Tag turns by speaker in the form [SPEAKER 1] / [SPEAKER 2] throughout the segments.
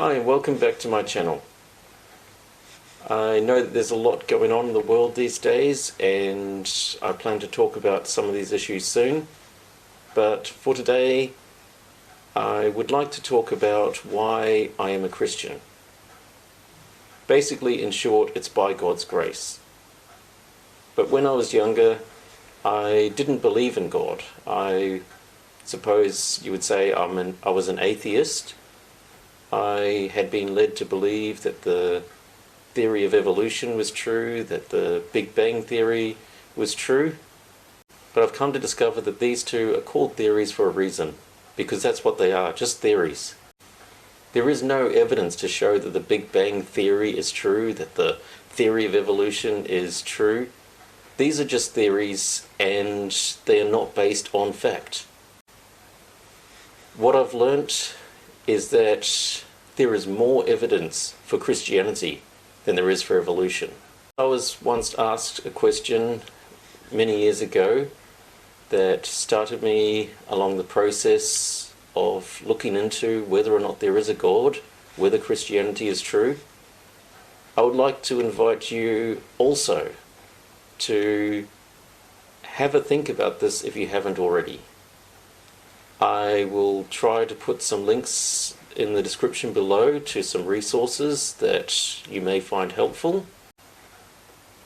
[SPEAKER 1] Hi and welcome back to my channel. I know that there's a lot going on in the world these days and I plan to talk about some of these issues soon, but for today I would like to talk about why I am a Christian. Basically, in short, it's by God's grace. But when I was younger, I didn't believe in God. I suppose you would say I was an atheist. I had been led to believe that the theory of evolution was true, that the Big Bang theory was true. But I've come to discover that these two are called theories for a reason, because that's what they are, just theories. There is no evidence to show that the Big Bang theory is true, that the theory of evolution is true. These are just theories and they are not based on fact. What I've learnt is that there is more evidence for Christianity than there is for evolution. I was once asked a question many years ago that started me along the process of looking into whether or not there is a God, whether Christianity is true. I would like to invite you also to have a think about this if you haven't already. I will try to put some links in the description below to some resources that you may find helpful.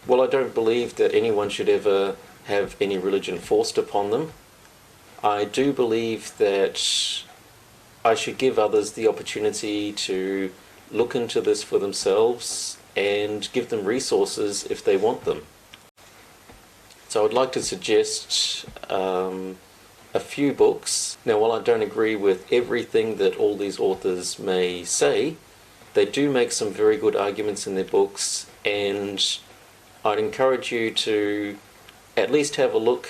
[SPEAKER 1] While I don't believe that anyone should ever have any religion forced upon them, I do believe that I should give others the opportunity to look into this for themselves and give them resources if they want them. So I would like to suggest a few books. Now, while I don't agree with everything that all these authors may say, they do make some very good arguments in their books, and I'd encourage you to at least have a look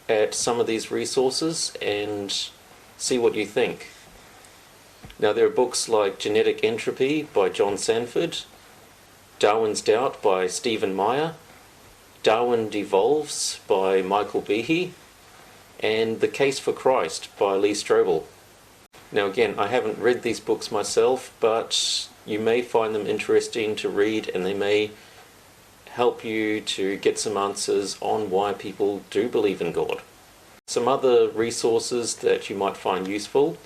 [SPEAKER 1] at some of these resources and see what you think. Now, there are books like Genetic Entropy by John Sanford, Darwin's Doubt by Stephen Meyer, Darwin Devolves by Michael Behe, and The Case for Christ by Lee Strobel. Now again, I haven't read these books myself, but you may find them interesting to read and they may help you to get some answers on why people do believe in God. Some other resources that you might find useful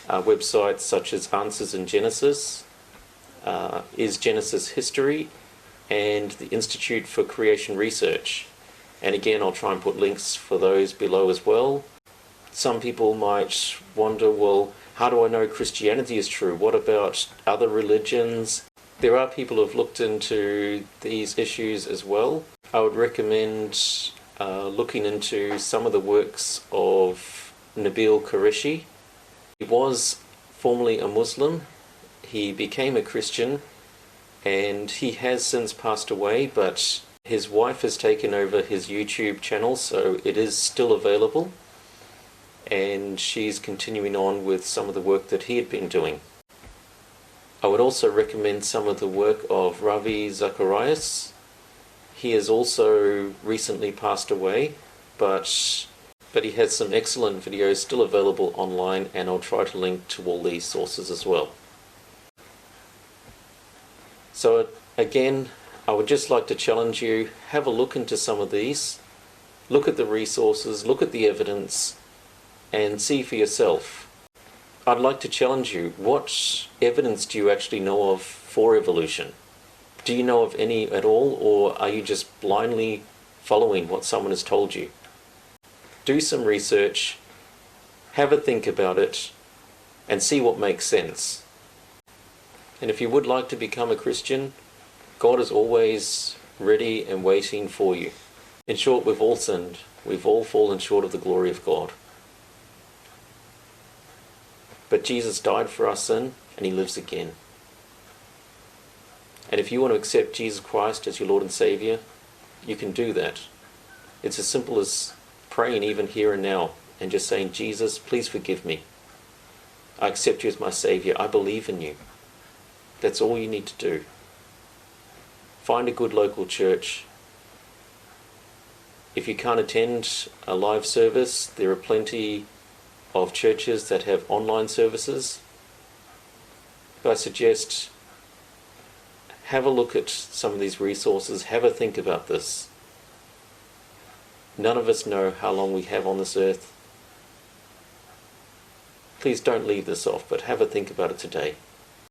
[SPEAKER 1] are websites such as Answers in Genesis, Is Genesis History, and the Institute for Creation Research. And again, I'll try and put links for those below as well. Some people might wonder, well, how do I know Christianity is true? What about other religions? There are people who have looked into these issues as well. I would recommend looking into some of the works of Nabeel Qureshi. He was formerly a Muslim. He became a Christian and he has since passed away, but his wife has taken over his YouTube channel, so it is still available, and she's continuing on with some of the work that he had been doing. I would also recommend some of the work of Ravi, Zacharias. He has also recently passed away, but he has some excellent videos still available online, and I'll try to link to all these sources as well. So again, I would just like to challenge you, have a look into some of these, look at the resources, look at the evidence, and see for yourself. I'd like to challenge you, what evidence do you actually know of for evolution? Do you know of any at all, or are you just blindly following what someone has told you? Do some research, have a think about it, and see what makes sense. And if you would like to become a Christian, God is always ready and waiting for you. In short, we've all sinned. We've all fallen short of the glory of God. But Jesus died for our sin and he lives again. And if you want to accept Jesus Christ as your Lord and Saviour, you can do that. It's as simple as praying even here and now and just saying, Jesus, please forgive me. I accept you as my Saviour. I believe in you. That's all you need to do. Find a good local church. If you can't attend a live service, there are plenty of churches that have online services. I suggest have a look at some of these resources, have a think about this. None of us know how long we have on this earth. Please don't leave this off, but have a think about it today.